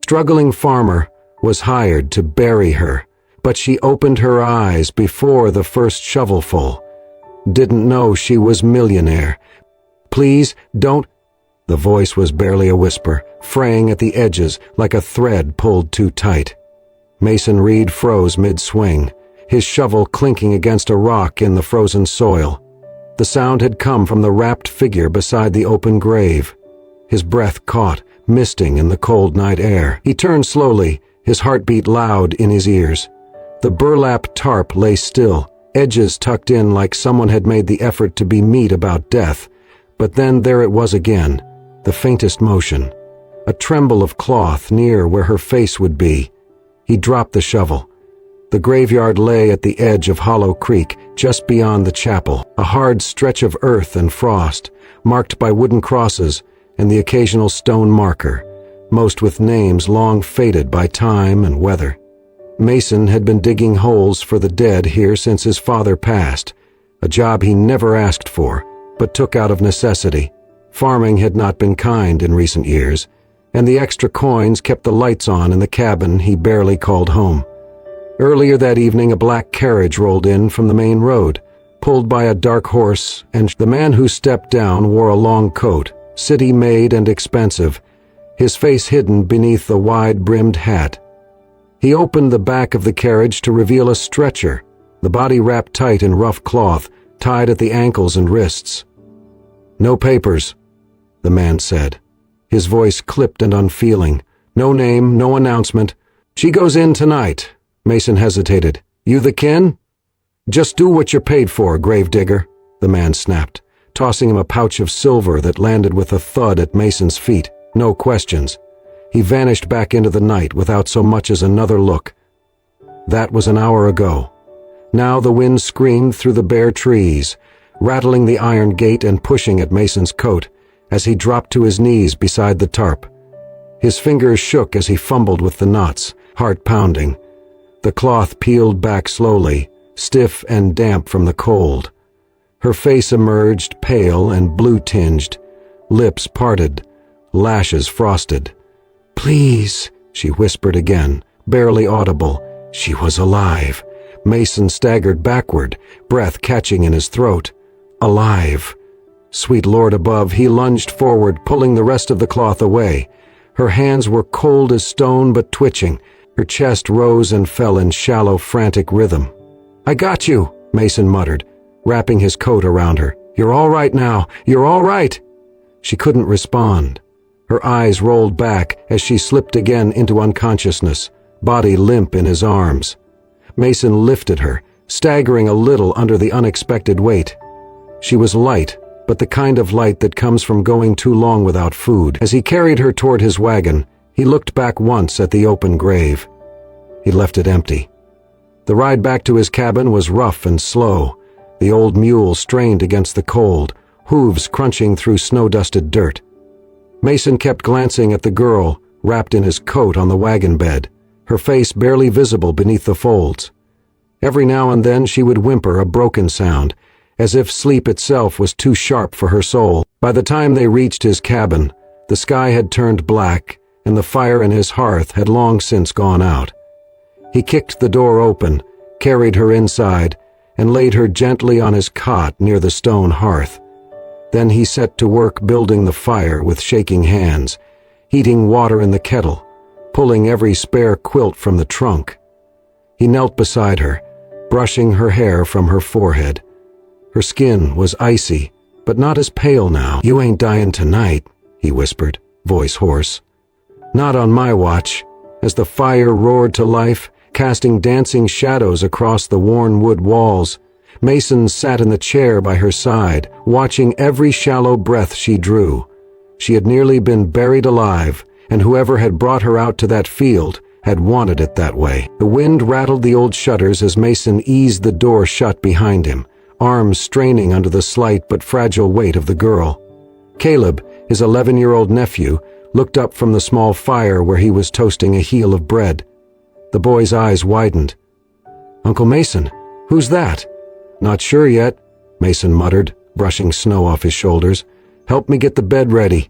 struggling farmer was hired to bury her, but she opened her eyes before the first shovelful. Didn't know she was millionaire. Please, don't. The voice was barely a whisper, fraying at the edges like a thread pulled too tight. Mason Reed froze mid-swing, his shovel clinking against a rock in the frozen soil. The sound had come from the wrapped figure beside the open grave. His breath caught, misting in the cold night air. He turned slowly, his heartbeat loud in his ears. The burlap tarp lay still, edges tucked in like someone had made the effort to be meek about death. But then there it was again, the faintest motion. A tremble of cloth near where her face would be. He dropped the shovel. The graveyard lay at the edge of Hollow Creek, just beyond the chapel, a hard stretch of earth and frost, marked by wooden crosses and the occasional stone marker, most with names long faded by time and weather. Mason had been digging holes for the dead here since his father passed, a job he never asked for, but took out of necessity. Farming had not been kind in recent years, and the extra coins kept the lights on in the cabin he barely called home. Earlier that evening, a black carriage rolled in from the main road, pulled by a dark horse, and the man who stepped down wore a long coat, city-made and expensive, his face hidden beneath the wide-brimmed hat. He opened the back of the carriage to reveal a stretcher, the body wrapped tight in rough cloth, tied at the ankles and wrists. "No papers," the man said, his voice clipped and unfeeling. "No name, no announcement. She goes in tonight." Mason hesitated. "You the kin?" "Just do what you're paid for, gravedigger," the man snapped, tossing him a pouch of silver that landed with a thud at Mason's feet. No questions. He vanished back into the night without so much as another look. That was an hour ago. Now the wind screamed through the bare trees, rattling the iron gate and pushing at Mason's coat as he dropped to his knees beside the tarp. His fingers shook as he fumbled with the knots, heart pounding. The cloth peeled back slowly, stiff and damp from the cold. Her face emerged, pale and blue-tinged, lips parted, lashes frosted. "Please," she whispered again, barely audible. She was alive. Mason staggered backward, breath catching in his throat. Alive. Sweet Lord above, he lunged forward, pulling the rest of the cloth away. Her hands were cold as stone but twitching. Her chest rose and fell in shallow, frantic rhythm. "I got you," Mason muttered, wrapping his coat around her. "You're all right now. You're all right." She couldn't respond. Her eyes rolled back as she slipped again into unconsciousness, body limp in his arms. Mason lifted her, staggering a little under the unexpected weight. She was light, but the kind of light that comes from going too long without food. As he carried her toward his wagon, he looked back once at the open grave. He left it empty. The ride back to his cabin was rough and slow. The old mule strained against the cold, hooves crunching through snow-dusted dirt. Mason kept glancing at the girl, wrapped in his coat on the wagon bed, her face barely visible beneath the folds. Every now and then she would whimper a broken sound, as if sleep itself was too sharp for her soul. By the time they reached his cabin, the sky had turned black, and the fire in his hearth had long since gone out. He kicked the door open, carried her inside, and laid her gently on his cot near the stone hearth. Then he set to work building the fire with shaking hands, heating water in the kettle, pulling every spare quilt from the trunk. He knelt beside her, brushing her hair from her forehead. Her skin was icy, but not as pale now. "You ain't dying tonight," he whispered, voice hoarse. "Not on my watch." As the fire roared to life, casting dancing shadows across the worn wood walls, Mason sat in the chair by her side, watching every shallow breath she drew. She had nearly been buried alive, and whoever had brought her out to that field had wanted it that way. The wind rattled the old shutters as Mason eased the door shut behind him, arms straining under the slight but fragile weight of the girl. Caleb, his 11-year-old nephew, looked up from the small fire where he was toasting a heel of bread. The boy's eyes widened. "Uncle Mason, who's that?" "Not sure yet," Mason muttered, brushing snow off his shoulders. "Help me get the bed ready."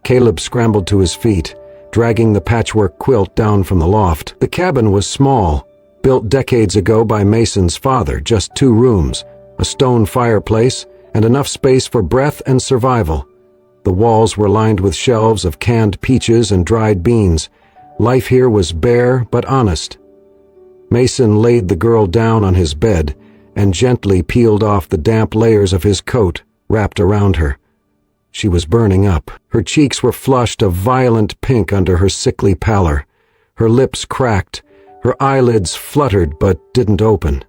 Caleb scrambled to his feet, dragging the patchwork quilt down from the loft. The cabin was small, built decades ago by Mason's father, just 2 rooms, a stone fireplace, and enough space for breath and survival. The walls were lined with shelves of canned peaches and dried beans. Life here was bare but honest. Mason laid the girl down on his bed and gently peeled off the damp layers of his coat wrapped around her. She was burning up. Her cheeks were flushed a violent pink under her sickly pallor. Her lips cracked. Her eyelids fluttered but didn't open.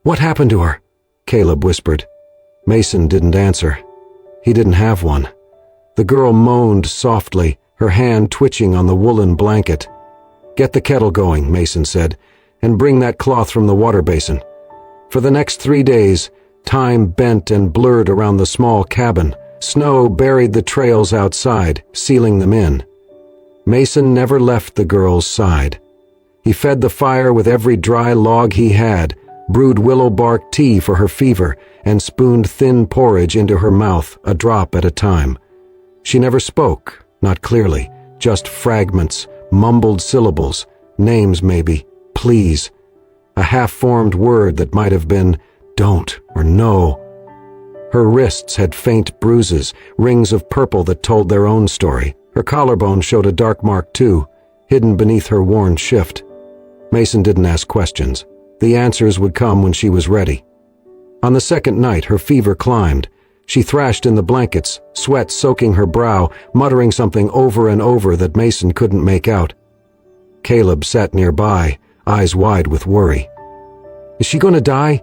"What happened to her?" Caleb whispered. Mason didn't answer. He didn't have one. The girl moaned softly, her hand twitching on the woolen blanket. "Get the kettle going," Mason said, "and bring that cloth from the water basin." For the next 3 days, time bent and blurred around the small cabin. Snow buried the trails outside, sealing them in. Mason never left the girl's side. He fed the fire with every dry log he had, brewed willow bark tea for her fever, and spooned thin porridge into her mouth, a drop at a time. She never spoke, not clearly, just fragments, mumbled syllables, names maybe, please. A half-formed word that might have been don't or no. Her wrists had faint bruises, rings of purple that told their own story. Her collarbone showed a dark mark too, hidden beneath her worn shift. Mason didn't ask questions. The answers would come when she was ready. On the second night, her fever climbed. She thrashed in the blankets, sweat soaking her brow, muttering something over and over that Mason couldn't make out. Caleb sat nearby, eyes wide with worry. "Is she going to die?"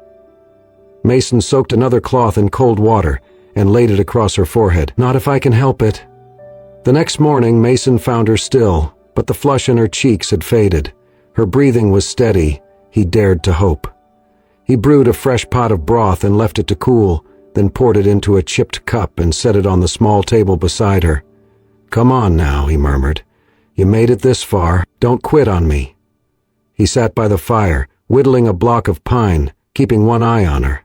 Mason soaked another cloth in cold water and laid it across her forehead. "Not if I can help it." The next morning, Mason found her still, but the flush in her cheeks had faded. Her breathing was steady. He dared to hope. He brewed a fresh pot of broth and left it to cool, then poured it into a chipped cup and set it on the small table beside her. "Come on now," he murmured. "You made it this far. Don't quit on me." He sat by the fire, whittling a block of pine, keeping one eye on her.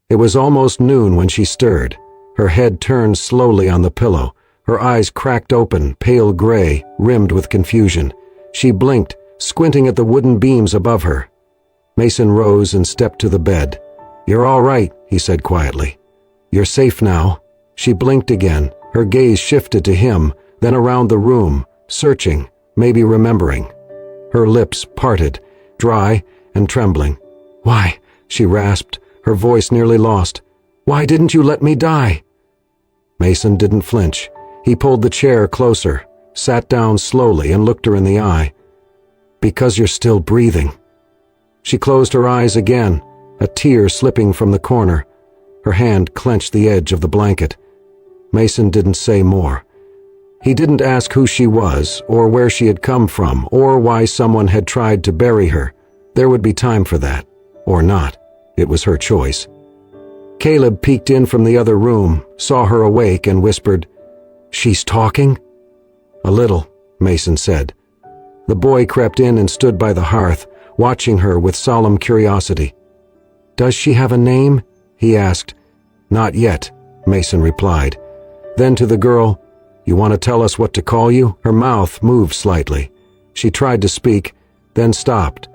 It was almost noon when she stirred. Her head turned slowly on the pillow, her eyes cracked open, pale gray, rimmed with confusion. She blinked, squinting at the wooden beams above her. Mason rose and stepped to the bed. "You're all right," he said quietly. "You're safe now." She blinked again, her gaze shifted to him, then around the room, searching, maybe remembering. Her lips parted, dry and trembling. "Why?" she rasped, her voice nearly lost. "Why didn't you let me die?" Mason didn't flinch. He pulled the chair closer, sat down slowly and looked her in the eye. "Because you're still breathing." She closed her eyes again, a tear slipping from the corner. Her hand clenched the edge of the blanket. Mason didn't say more. He didn't ask who she was, or where she had come from, or why someone had tried to bury her. There would be time for that. Or not. It was her choice. Caleb peeked in from the other room, saw her awake, and whispered, "She's talking?" "A little," Mason said. The boy crept in and stood by the hearth, watching her with solemn curiosity. "Does she have a name?" he asked. "Not yet," Mason replied. Then to the girl, "You want to tell us what to call you?" Her mouth moved slightly. She tried to speak, then stopped.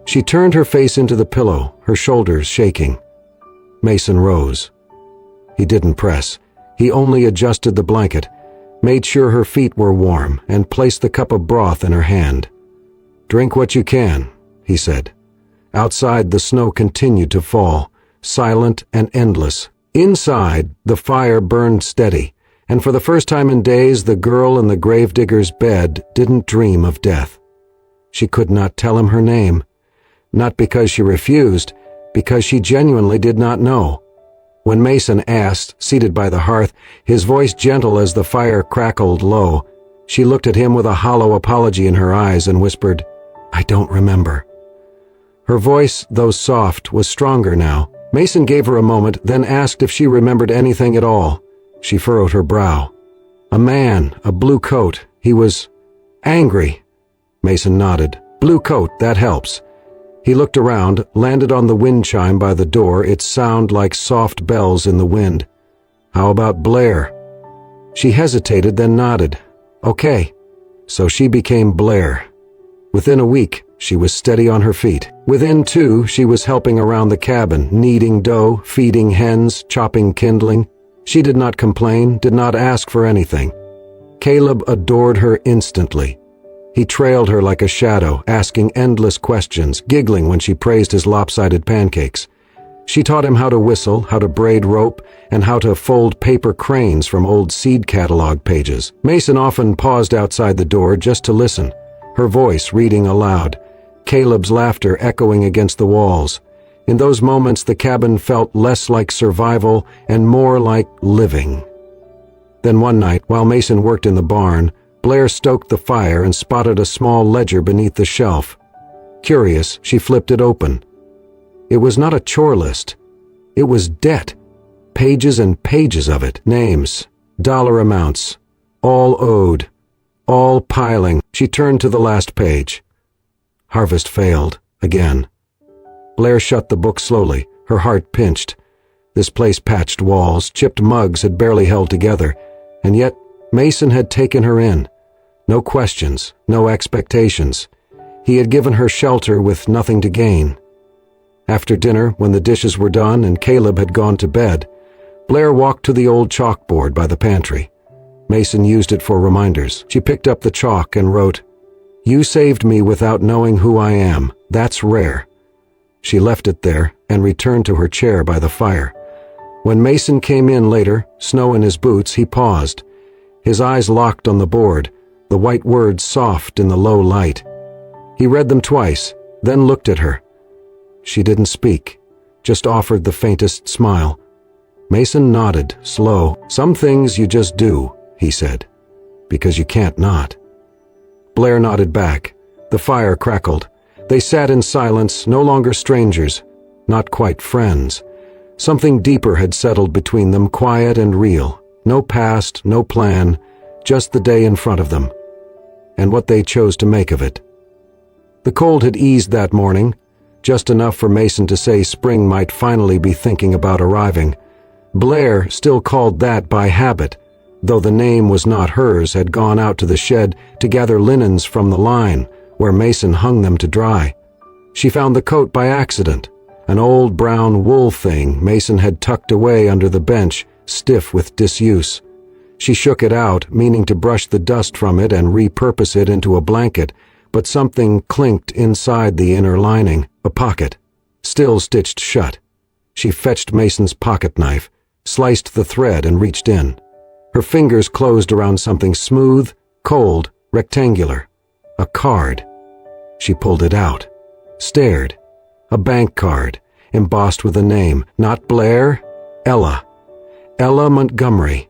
She turned her face into the pillow, her shoulders shaking. Mason rose. He didn't press. He only adjusted the blanket, made sure her feet were warm, and placed the cup of broth in her hand. "Drink what you can," he said. Outside, the snow continued to fall, silent and endless. Inside, the fire burned steady, and for the first time in days, the girl in the gravedigger's bed didn't dream of death. She could not tell him her name. Not because she refused, because she genuinely did not know. When Mason asked, seated by the hearth, his voice gentle as the fire crackled low, she looked at him with a hollow apology in her eyes and whispered, "I don't remember." Her voice, though soft, was stronger now. Mason gave her a moment, then asked if she remembered anything at all. She furrowed her brow. "A man, a blue coat. He was angry." Mason nodded. "Blue coat, that helps." He looked around, landed on the wind chime by the door, its sound like soft bells in the wind. "How about Blair?" She hesitated, then nodded. "Okay." So she became Blair. Within a week, she was steady on her feet. Within 2, she was helping around the cabin, kneading dough, feeding hens, chopping kindling. She did not complain, did not ask for anything. Caleb adored her instantly. He trailed her like a shadow, asking endless questions, giggling when she praised his lopsided pancakes. She taught him how to whistle, how to braid rope, and how to fold paper cranes from old seed catalog pages. Mason often paused outside the door just to listen, her voice reading aloud, Caleb's laughter echoing against the walls. In those moments, the cabin felt less like survival and more like living. Then one night, while Mason worked in the barn, Blair stoked the fire and spotted a small ledger beneath the shelf. Curious, she flipped it open. It was not a chore list. It was debt. Pages and pages of it. Names, dollar amounts, all owed, all piling. She turned to the last page. Harvest failed, again. Blair shut the book slowly, her heart pinched. This place patched walls, chipped mugs had barely held together, and yet Mason had taken her in. No questions, no expectations. He had given her shelter with nothing to gain. After dinner, when the dishes were done and Caleb had gone to bed, Blair walked to the old chalkboard by the pantry. Mason used it for reminders. She picked up the chalk and wrote, "You saved me without knowing who I am. That's rare." She left it there and returned to her chair by the fire. When Mason came in later, snow in his boots, he paused. His eyes locked on the board, the white words soft in the low light. He read them twice, then looked at her. She didn't speak, just offered the faintest smile. Mason nodded, slow. "Some things you just do," he said, "because you can't not." Blair nodded back. The fire crackled. They sat in silence, no longer strangers, not quite friends. Something deeper had settled between them, quiet and real. No past, no plan, just the day in front of them, and what they chose to make of it. The cold had eased that morning, just enough for Mason to say spring might finally be thinking about arriving. Blair, still called that by habit, though the name was not hers, had gone out to the shed to gather linens from the line, where Mason hung them to dry. She found the coat by accident, an old brown wool thing Mason had tucked away under the bench, stiff with disuse. She shook it out, meaning to brush the dust from it and repurpose it into a blanket, but something clinked inside the inner lining, a pocket, still stitched shut. She fetched Mason's pocket knife, sliced the thread and reached in. Her fingers closed around something smooth, cold, rectangular. A card. She pulled it out, stared. A bank card, embossed with a name, not Blair, Ella. Ella Montgomery.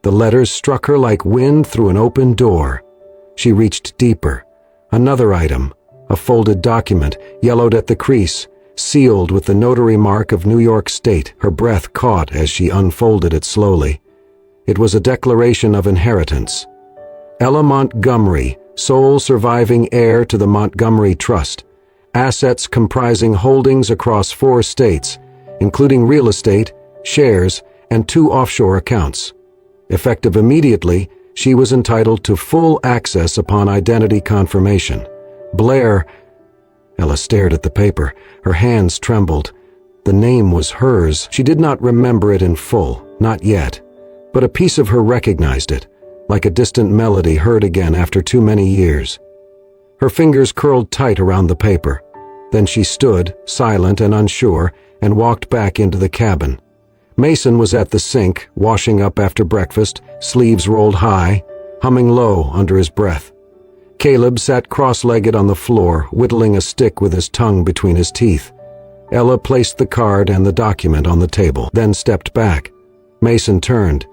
The letters struck her like wind through an open door. She reached deeper. Another item, a folded document, yellowed at the crease, sealed with the notary mark of New York State. Her breath caught as she unfolded it slowly. It was a declaration of inheritance. Ella Montgomery, sole surviving heir to the Montgomery Trust. Assets comprising holdings across 4 states, including real estate, shares, and 2 offshore accounts. Effective immediately, she was entitled to full access upon identity confirmation. Blair. Ella stared at the paper. Her hands trembled. The name was hers. She did not remember it in full, not yet. But a piece of her recognized it, like a distant melody heard again after too many years. Her fingers curled tight around the paper. Then she stood, silent and unsure, and walked back into the cabin. Mason was at the sink, washing up after breakfast, sleeves rolled high, humming low under his breath. Caleb sat cross-legged on the floor, whittling a stick with his tongue between his teeth. Ella placed the card and the document on the table, then stepped back. Mason turned.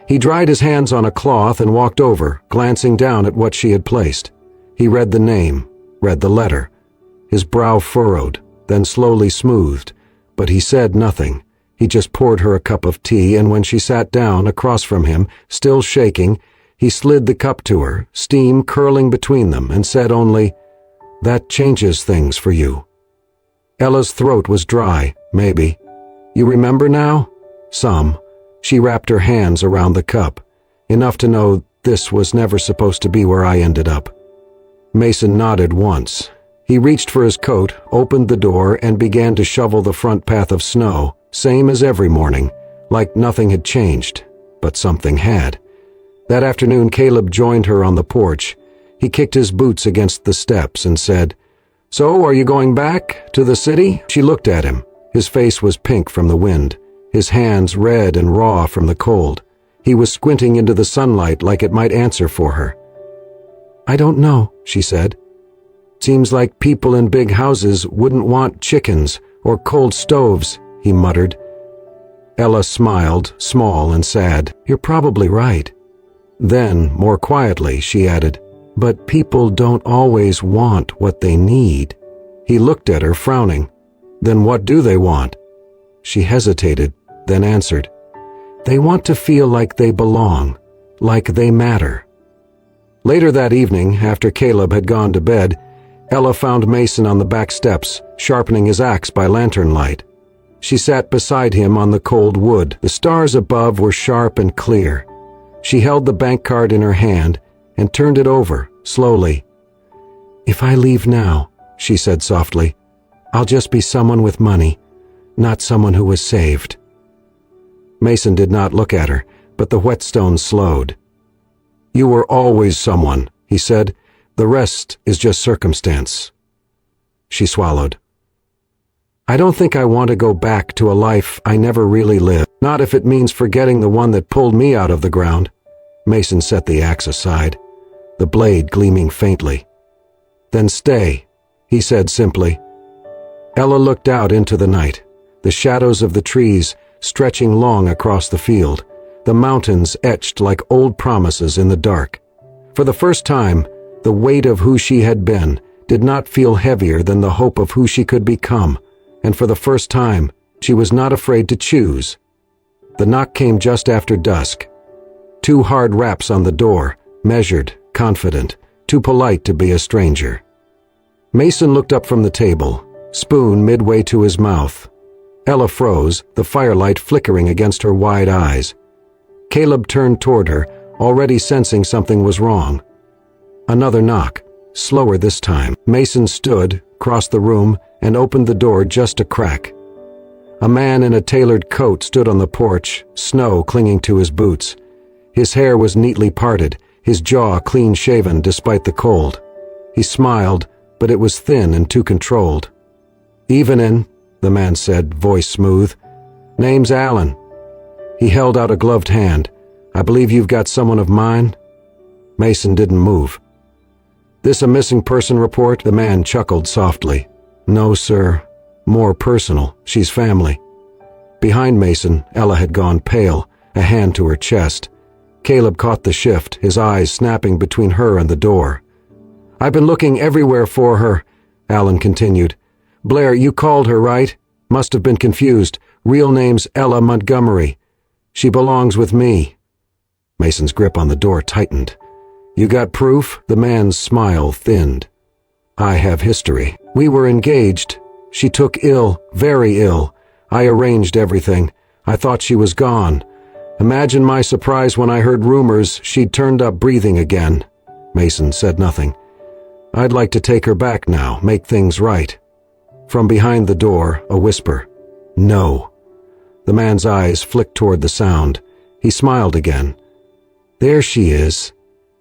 He dried his hands on a cloth and walked over, glancing down at what she had placed. He read the name, read the letter. His brow furrowed, then slowly smoothed, but he said nothing. He just poured her a cup of tea, and when she sat down across from him, still shaking, he slid the cup to her, steam curling between them, and said only, "That changes things for you." Ella's throat was dry, maybe. "You remember now?" "Some." She wrapped her hands around the cup. "Enough to know This was never supposed to be where I ended up. Mason nodded once. He reached for his coat, opened the door, and began to shovel the front path of snow, same as every morning, like nothing had changed, but something had. That afternoon, Caleb joined her on the porch. He kicked his boots against the steps and said, "So, are you going back to the city?" She looked at him. His face was pink from the wind, his hands red and raw from the cold. He was squinting into the sunlight like it might answer for her. "I don't know," she said. "Seems like people in big houses wouldn't want chickens or cold stoves," he muttered. Ella smiled, small and sad. "You're probably right." Then, more quietly, she added, "But people don't always want what they need." He looked at her, frowning. "Then what do they want?" She hesitated, then answered, "They want to feel like they belong, like they matter." Later that evening, after Caleb had gone to bed, Ella found Mason on the back steps, sharpening his axe by lantern light. She sat beside him on the cold wood. The stars above were sharp and clear. She held the bank card in her hand and turned it over, slowly. "If I leave now," she said softly, "I'll just be someone with money, not someone who was saved." Mason did not look at her, but the whetstone slowed. "You were always someone," he said. "The rest is just circumstance." She swallowed. "I don't think I want to go back to a life I never really lived, not if it means forgetting the one that pulled me out of the ground." Mason set the axe aside, the blade gleaming faintly. "Then stay," he said simply. Ella looked out into the night, the shadows of the trees stretching long across the field, the mountains etched like old promises in the dark. For the first time, the weight of who she had been did not feel heavier than the hope of who she could become, and for the first time, she was not afraid to choose. The knock came just after dusk. 2 hard raps on the door, measured, confident, too polite to be a stranger. Mason looked up from the table, spoon midway to his mouth. Ella froze, the firelight flickering against her wide eyes. Caleb turned toward her, already sensing something was wrong. Another knock, slower this time. Mason stood, crossed the room, and opened the door just a crack. A man in a tailored coat stood on the porch, snow clinging to his boots. His hair was neatly parted, his jaw clean-shaven despite the cold. He smiled, but it was thin and too controlled. "Evenin'," the man said, voice smooth. "Name's Allen." He held out a gloved hand. "I believe you've got someone of mine?" Mason didn't move. "This a missing person report?" The man chuckled softly. "No, sir. More personal. She's family." Behind Mason, Ella had gone pale, a hand to her chest. Caleb caught the shift, his eyes snapping between her and the door. "I've been looking everywhere for her," Allen continued. "Blair, you called her, right? Must have been confused. Real name's Ella Montgomery. She belongs with me." Mason's grip on the door tightened. "You got proof?" The man's smile thinned. "I have history. We were engaged. She took ill, very ill. I arranged everything. I thought she was gone. Imagine my surprise when I heard rumors she'd turned up breathing again." Mason said nothing. "I'd like to take her back now, make things right." From behind the door, a whisper. "No." The man's eyes flicked toward the sound. He smiled again. "There she is.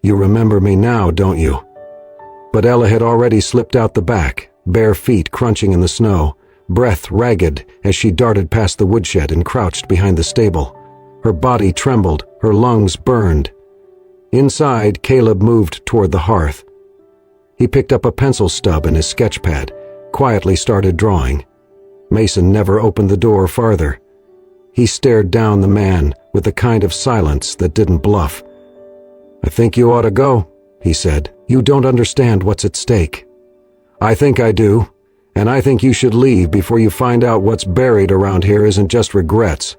You remember me now, don't you?" But Ella had already slipped out the back, bare feet crunching in the snow, breath ragged as she darted past the woodshed and crouched behind the stable. Her body trembled, her lungs burned. Inside, Caleb moved toward the hearth. He picked up a pencil stub and his sketch pad, quietly started drawing. Mason never opened the door farther. He stared down the man with the kind of silence that didn't bluff. "I think you ought to go," he said. "You don't understand what's at stake." "I think I do, and I think you should leave before you find out what's buried around here isn't just regrets."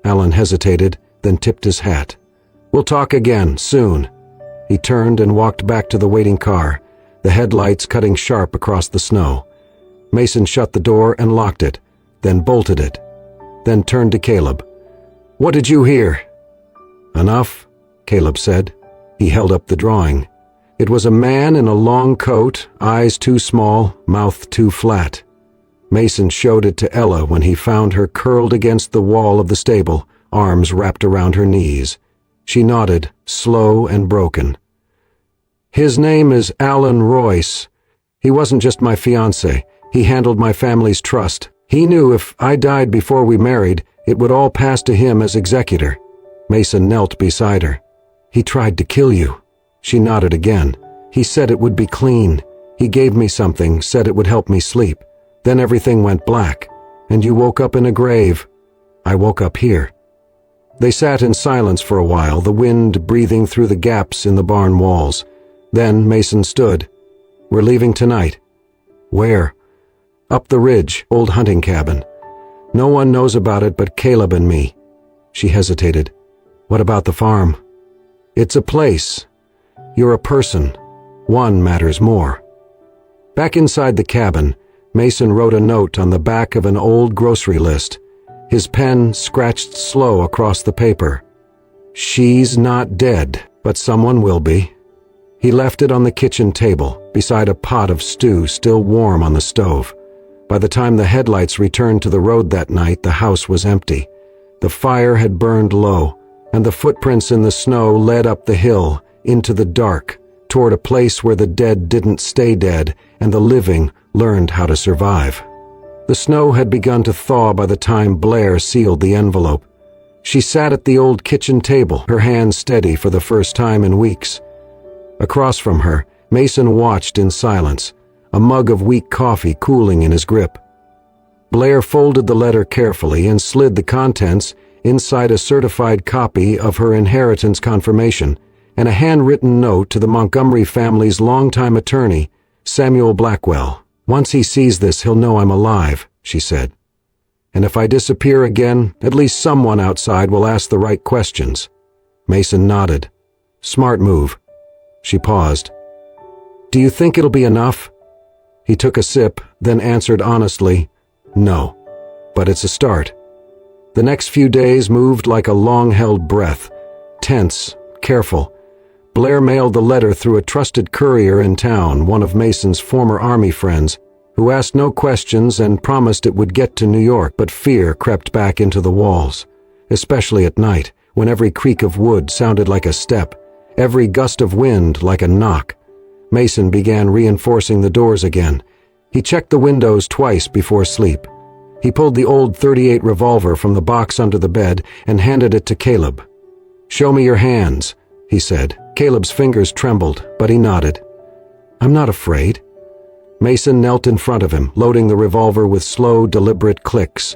Allen hesitated, then tipped his hat. "We'll talk again, soon." He turned and walked back to the waiting car, the headlights cutting sharp across the snow. Mason shut the door and locked it, then bolted it, then turned to Caleb. "What did you hear?" "Enough," Caleb said. He held up the drawing. It was a man in a long coat, eyes too small, mouth too flat. Mason showed it to Ella when he found her curled against the wall of the stable, arms wrapped around her knees. She nodded, slow and broken. "His name is Alan Royce. He wasn't just my fiancé. He handled my family's trust. He knew if I died before we married, it would all pass to him as executor." Mason knelt beside her. "He tried to kill you." She nodded again. "He said it would be clean. He gave me something, said it would help me sleep. Then everything went black, and you woke up in a grave. I woke up here." They sat in silence for a while, the wind breathing through the gaps in the barn walls. Then Mason stood. "We're leaving tonight." "Where?" "Up the ridge, old hunting cabin. No one knows about it but Caleb and me." She hesitated. "What about the farm?" "It's a place. You're a person. One matters more." Back inside the cabin, Mason wrote a note on the back of an old grocery list. His pen scratched slow across the paper. "She's not dead, but someone will be." He left it on the kitchen table, beside a pot of stew still warm on the stove. By the time the headlights returned to the road that night, the house was empty. The fire had burned low, and the footprints in the snow led up the hill, into the dark, toward a place where the dead didn't stay dead and the living learned how to survive. The snow had begun to thaw by the time Blair sealed the envelope. She sat at the old kitchen table, her hands steady for the first time in weeks. Across from her, Mason watched in silence, a mug of weak coffee cooling in his grip. Blair folded the letter carefully and slid the contents inside a certified copy of her inheritance confirmation and a handwritten note to the Montgomery family's longtime attorney, Samuel Blackwell. "Once he sees this, he'll know I'm alive," she said. "And if I disappear again, at least someone outside will ask the right questions." Mason nodded. "Smart move." She paused. "Do you think it'll be enough?" He took a sip, then answered honestly, "No. But it's a start." The next few days moved like a long-held breath, tense, careful. Blair mailed the letter through a trusted courier in town, one of Mason's former army friends, who asked no questions and promised it would get to New York, but fear crept back into the walls, especially at night, when every creak of wood sounded like a step, every gust of wind like a knock. Mason began reinforcing the doors again. He checked the windows twice before sleep. He pulled the old .38 revolver from the box under the bed and handed it to Caleb. "Show me your hands," he said. Caleb's fingers trembled, but he nodded. "I'm not afraid." Mason knelt in front of him, loading the revolver with slow, deliberate clicks.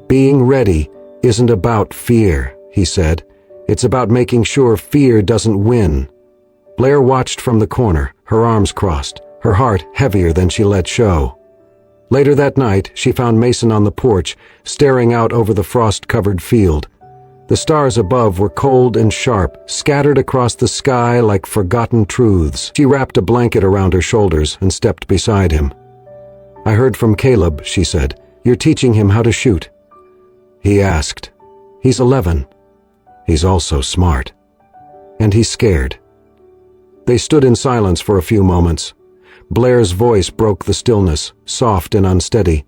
"Being ready isn't about fear," he said. "It's about making sure fear doesn't win." Blair watched from the corner, her arms crossed, her heart heavier than she let show. Later that night, she found Mason on the porch, staring out over the frost-covered field. The stars above were cold and sharp, scattered across the sky like forgotten truths. She wrapped a blanket around her shoulders and stepped beside him. "I heard from Caleb," she said. "You're teaching him how to shoot." He asked. "He's 11. He's also smart. And he's scared." They stood in silence for a few moments. Blair's voice broke the stillness, soft and unsteady.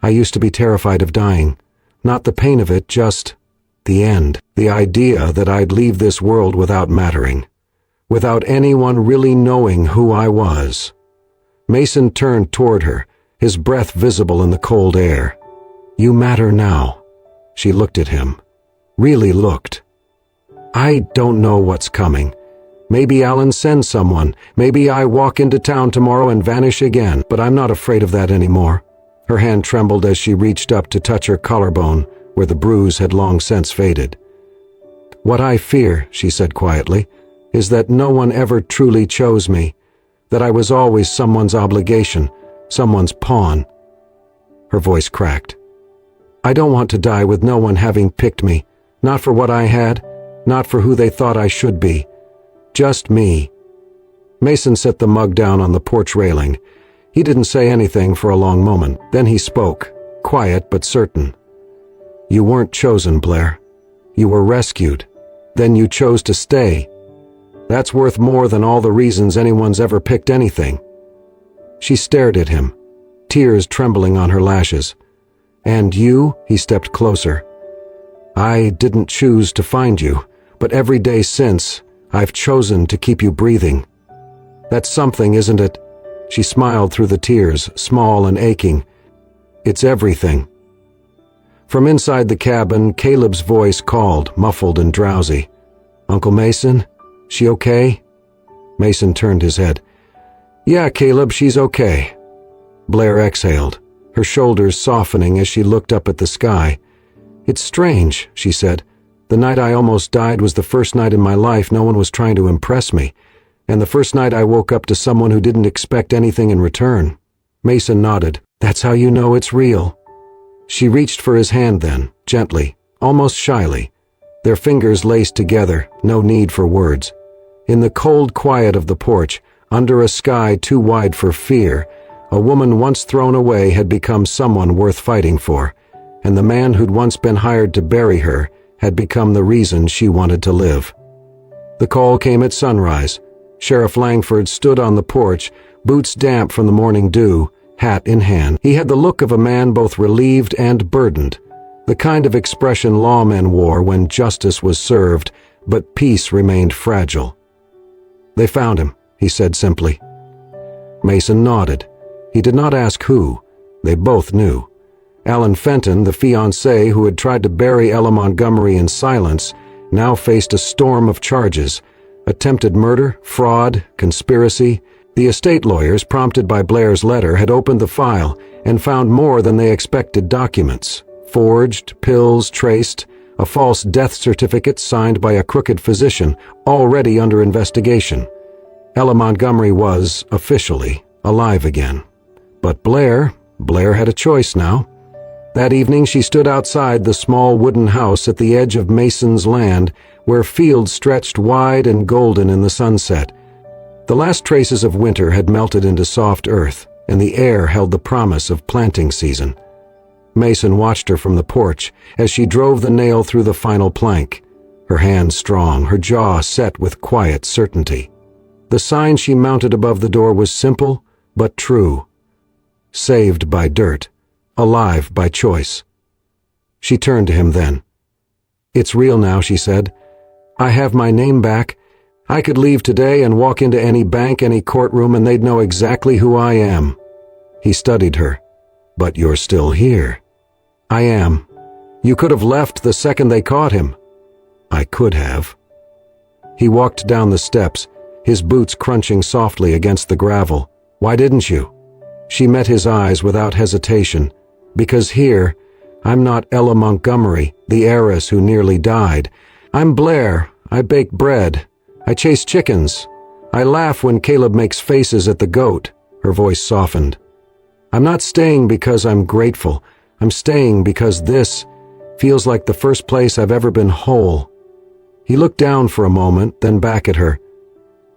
"I used to be terrified of dying. Not the pain of it, just the end. The idea that I'd leave this world without mattering. Without anyone really knowing who I was." Mason turned toward her, his breath visible in the cold air. "You matter now." She looked at him. Really looked. "I don't know what's coming. Maybe Alan sends someone. Maybe I walk into town tomorrow and vanish again, but I'm not afraid of that anymore." Her hand trembled as she reached up to touch her collarbone, where the bruise had long since faded. "What I fear," she said quietly, "is that no one ever truly chose me, that I was always someone's obligation, someone's pawn." Her voice cracked. "I don't want to die with no one having picked me, not for what I had, not for who they thought I should be. Just me." Mason set the mug down on the porch railing. He didn't say anything for a long moment. Then he spoke, quiet but certain. "You weren't chosen, Blair. You were rescued. Then you chose to stay. That's worth more than all the reasons anyone's ever picked anything." She stared at him, tears trembling on her lashes. "And you?" He stepped closer. "I didn't choose to find you, but every day since, I've chosen to keep you breathing. That's something, isn't it?" She smiled through the tears, small and aching. "It's everything." From inside the cabin, Caleb's voice called, muffled and drowsy. "Uncle Mason? She okay?" Mason turned his head. "Yeah, Caleb, she's okay." Blair exhaled, her shoulders softening as she looked up at the sky. "It's strange," she said. "The night I almost died was the first night in my life no one was trying to impress me, and the first night I woke up to someone who didn't expect anything in return." Mason nodded. "That's how you know it's real." She reached for his hand then, gently, almost shyly. Their fingers laced together, no need for words. In the cold quiet of the porch, under a sky too wide for fear, a woman once thrown away had become someone worth fighting for, and the man who'd once been hired to bury her had become the reason she wanted to live. The call came at sunrise. Sheriff Langford stood on the porch, boots damp from the morning dew, hat in hand. He had the look of a man both relieved and burdened, the kind of expression lawmen wore when justice was served, but peace remained fragile. "They found him," he said simply. Mason nodded. He did not ask who. They both knew. Alan Fenton, the fiancé who had tried to bury Ella Montgomery in silence, now faced a storm of charges: attempted murder, fraud, conspiracy. The estate lawyers, prompted by Blair's letter, had opened the file and found more than they expected: documents, forged, pills traced, a false death certificate signed by a crooked physician, already under investigation. Ella Montgomery was, officially, alive again. But Blair had a choice now. That evening she stood outside the small wooden house at the edge of Mason's land, where fields stretched wide and golden in the sunset. The last traces of winter had melted into soft earth, and the air held the promise of planting season. Mason watched her from the porch as she drove the nail through the final plank, her hand strong, her jaw set with quiet certainty. The sign she mounted above the door was simple but true: saved by dirt, alive by choice. She turned to him then. "It's real now," she said. "I have my name back. I could leave today and walk into any bank, any courtroom, and they'd know exactly who I am." He studied her. "But you're still here." "I am. You could have left the second they caught him." "I could have." He walked down the steps, his boots crunching softly against the gravel. "Why didn't you?" She met his eyes without hesitation. "Because here, I'm not Ella Montgomery, the heiress who nearly died. I'm Blair. I bake bread. I chase chickens. I laugh when Caleb makes faces at the goat." Her voice softened. "I'm not staying because I'm grateful. I'm staying because this feels like the first place I've ever been whole." He looked down for a moment, then back at her.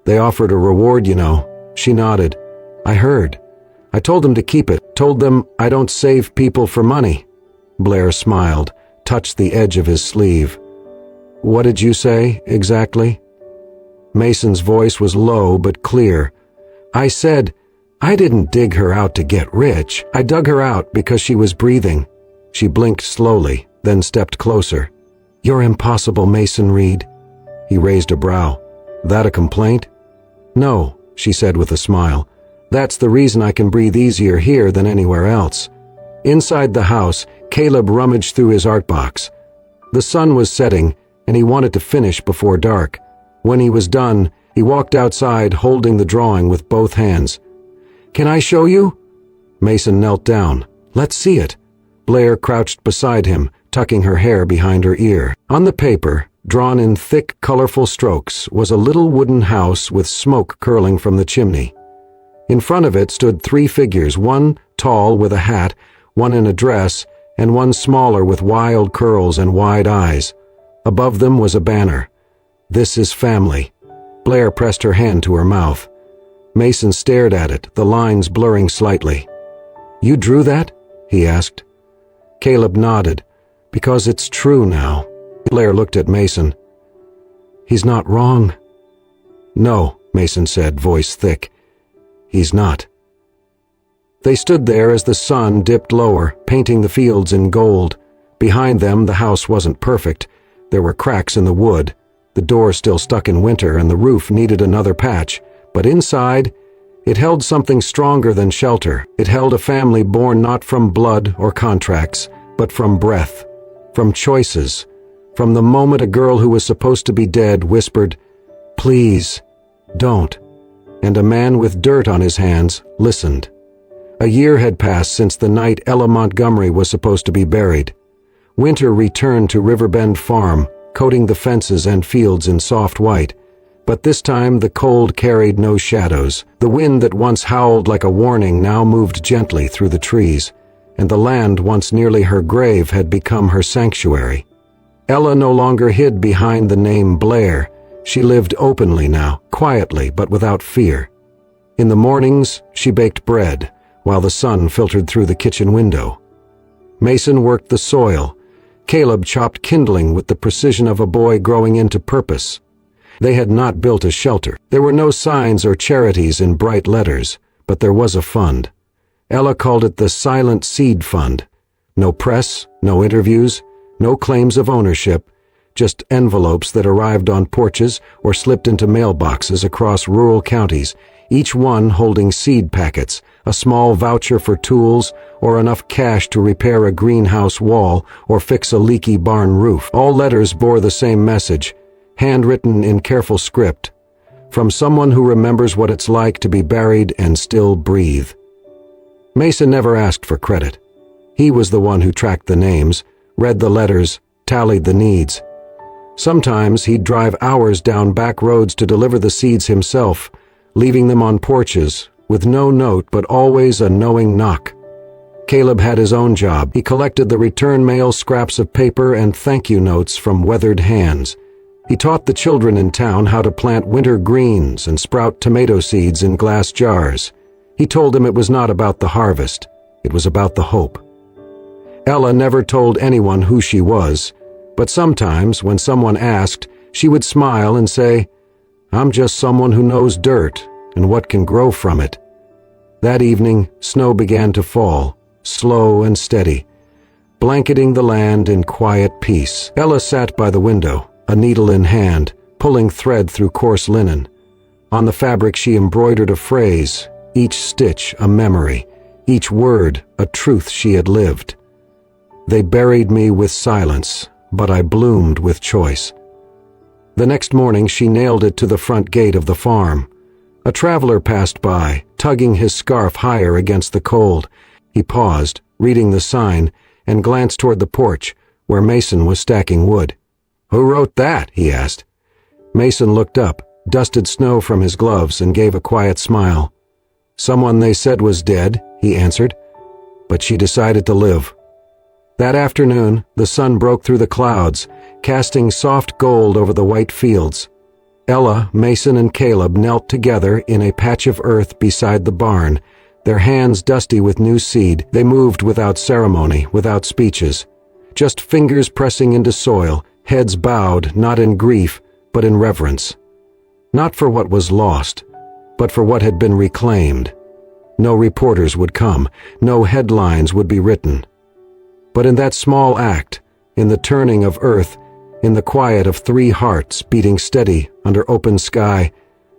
"They offered a reward, you know." She nodded. "I heard. I told them to keep it, told them I don't save people for money." Blair smiled, touched the edge of his sleeve. "What did you say, exactly?" Mason's voice was low but clear. "I said, I didn't dig her out to get rich. I dug her out because she was breathing." She blinked slowly, then stepped closer. "You're impossible, Mason Reed." He raised a brow. "That a complaint?" "No," she said with a smile. "That's the reason I can breathe easier here than anywhere else." Inside the house, Caleb rummaged through his art box. The sun was setting, and he wanted to finish before dark. When he was done, he walked outside holding the drawing with both hands. "Can I show you?" Mason knelt down. "Let's see it." Blair crouched beside him, tucking her hair behind her ear. On the paper, drawn in thick, colorful strokes, was a little wooden house with smoke curling from the chimney. In front of it stood 3 figures, one tall with a hat, one in a dress, and one smaller with wild curls and wide eyes. Above them was a banner. "This is family." Blair pressed her hand to her mouth. Mason stared at it, the lines blurring slightly. "You drew that?" he asked. Caleb nodded. "Because it's true now." Blair looked at Mason. "He's not wrong." "No," Mason said, voice thick. "He's not." They stood there as the sun dipped lower, painting the fields in gold. Behind them, the house wasn't perfect. There were cracks in the wood, the door still stuck in winter, and the roof needed another patch. But inside, it held something stronger than shelter. It held a family born not from blood or contracts, but from breath, from choices, from the moment a girl who was supposed to be dead whispered, "Please, don't," and a man with dirt on his hands listened. A year had passed since the night Ella Montgomery was supposed to be buried. Winter returned to Riverbend Farm, coating the fences and fields in soft white. But this time the cold carried no shadows. The wind that once howled like a warning now moved gently through the trees, and the land once nearly her grave had become her sanctuary. Ella no longer hid behind the name Blair. She lived openly now, quietly but without fear. In the mornings, she baked bread, while the sun filtered through the kitchen window. Mason worked the soil. Caleb chopped kindling with the precision of a boy growing into purpose. They had not built a shelter. There were no signs or charities in bright letters, but there was a fund. Ella called it the Silent Seed Fund. No press, no interviews, no claims of ownership, just envelopes that arrived on porches or slipped into mailboxes across rural counties, each one holding seed packets, a small voucher for tools, or enough cash to repair a greenhouse wall or fix a leaky barn roof. All letters bore the same message, handwritten in careful script, from someone who remembers what it's like to be buried and still breathe. Mason never asked for credit. He was the one who tracked the names, read the letters, tallied the needs. Sometimes he'd drive hours down back roads to deliver the seeds himself, leaving them on porches, with no note but always a knowing knock. Caleb had his own job. He collected the return mail, scraps of paper, and thank you notes from weathered hands. He taught the children in town how to plant winter greens and sprout tomato seeds in glass jars. He told them it was not about the harvest, it was about the hope. Ella never told anyone who she was, but sometimes when someone asked, she would smile and say, "I'm just someone who knows dirt and what can grow from it." That evening, snow began to fall, slow and steady, blanketing the land in quiet peace. Ella sat by the window, a needle in hand, pulling thread through coarse linen. On the fabric she embroidered a phrase, each stitch a memory, each word a truth she had lived. They buried me with silence, but I bloomed with choice. The next morning she nailed it to the front gate of the farm. A traveler passed by, tugging his scarf higher against the cold. He paused, reading the sign, and glanced toward the porch, where Mason was stacking wood. "Who wrote that?" he asked. Mason looked up, dusted snow from his gloves, and gave a quiet smile. "Someone they said was dead," he answered, "but she decided to live." That afternoon, the sun broke through the clouds, casting soft gold over the white fields. Ella, Mason, and Caleb knelt together in a patch of earth beside the barn, their hands dusty with new seed. They moved without ceremony, without speeches, just fingers pressing into soil, heads bowed not in grief, but in reverence. Not for what was lost, but for what had been reclaimed. No reporters would come, no headlines would be written. But in that small act, in the turning of earth, in the quiet of three hearts beating steady under open sky,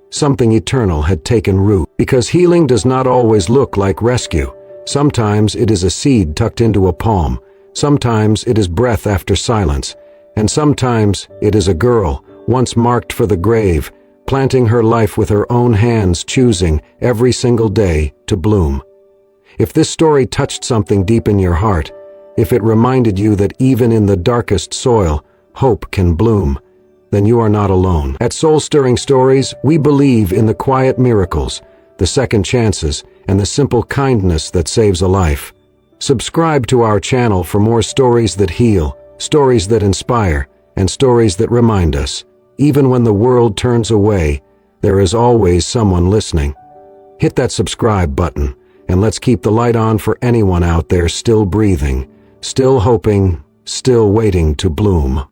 something eternal had taken root. Because healing does not always look like rescue. Sometimes it is a seed tucked into a palm. Sometimes it is breath after silence. And sometimes it is a girl, once marked for the grave, planting her life with her own hands, choosing, every single day, to bloom. If this story touched something deep in your heart, if it reminded you that even in the darkest soil, hope can bloom, then you are not alone. At Soul Stirring Stories, we believe in the quiet miracles, the second chances, and the simple kindness that saves a life. Subscribe to our channel for more stories that heal, stories that inspire, and stories that remind us, even when the world turns away, there is always someone listening. Hit that subscribe button, and let's keep the light on for anyone out there still breathing, still hoping, still waiting to bloom.